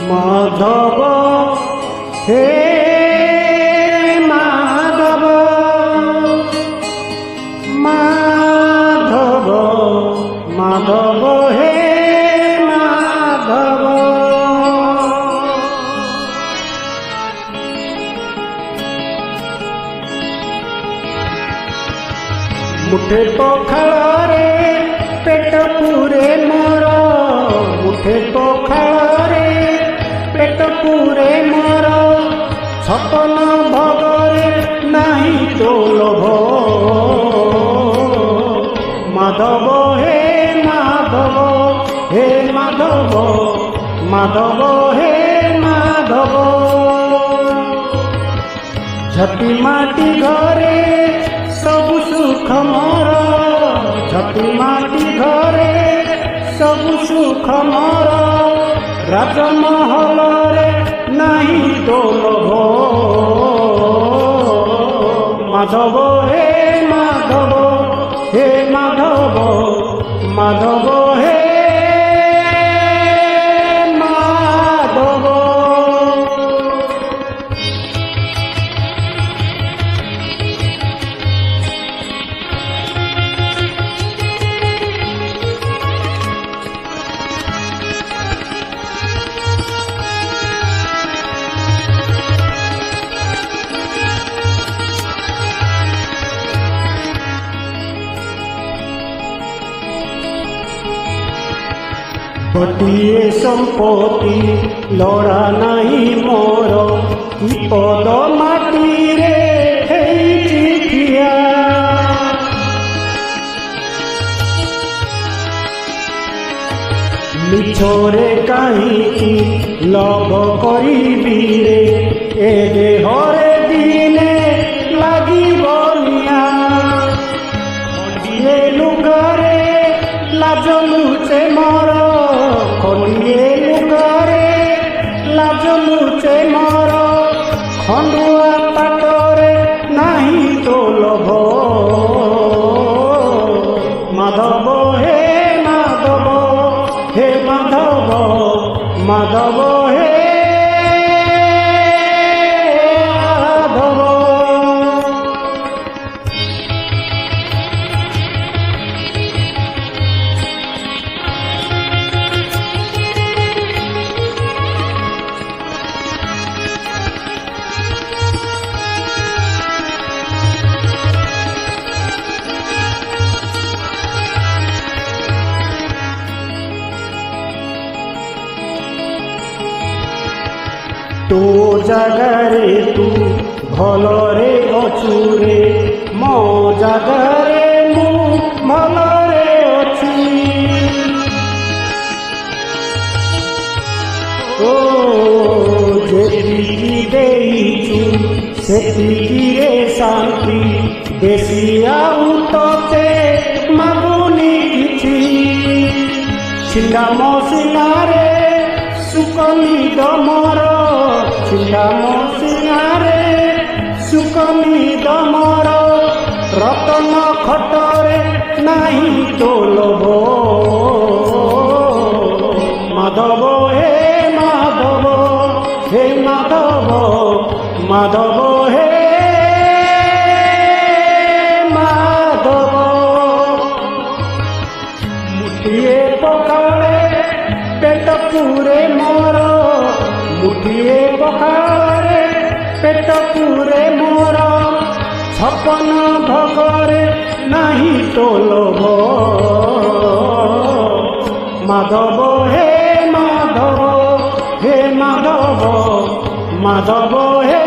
माधव हे माधव माधव माधव हे माधव मुठे पखाल रे पेट पूरे मोर मुठे पखाल रे पेट पूरे मोर छपन भगरे नहीं तो लोभ माधव हे माधव हे माधव माधव हे माधव झटी माटी घरे सब सुख मोर झटी माटी घरे सब सुख मोर राजमहल रे नहीं तो लोभ माधव हे माधव हे माधव माधव हे माधव गोटिए संपत्ति लड़ा नहीं मोर कि पद माटी रे ठिया मिछरे कहीं लभ करी रे ए देहरे दिने लगी बलिया खंडिए लुगारे लाज लुचे मोर खंडिए लुगारे लाज लुचे मोर खंडुआ पाटरे नहीं तो लोभ माधव हे माधव हे माधव माधव हे माधव तो जगरे तू भलरे अछुरे मो जगरे मु भलरे अछि ओ जेतिकी देइछु सेतिकी रे शांति बेसी आउ तोते मागुनी किछि छिंदा मसिनारे सुकनी दमर छिंदा मसिनारे सुकनी दमर रतन खटरे नहीं तो लोभ माधव हे माधव हे माधव माधव हे माधव मुठिए पकाले पेट पूरे मोर मुठिए पखाले पेट पूरे मोर छपन भगरे नहीं तो लोभ माधव हे माधव हे माधव माधव हे